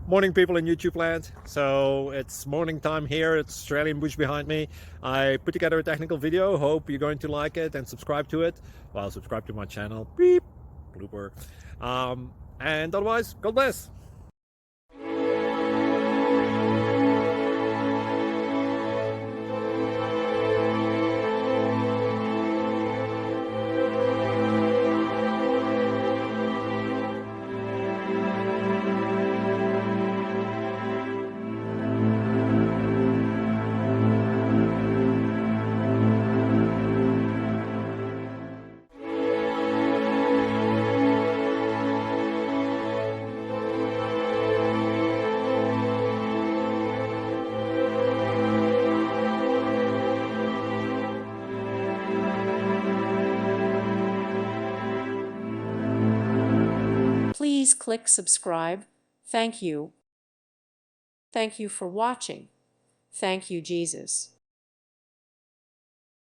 Morning, people in YouTube land. So it's morning time here. It's Australian bush behind me. I put together a technical video. Hope you're going to like it and subscribe to it. Well, subscribe to my channel. Beep. Blooper. And otherwise, God bless. Please click subscribe. Thank you. Thank you for watching. Thank you, Jesus.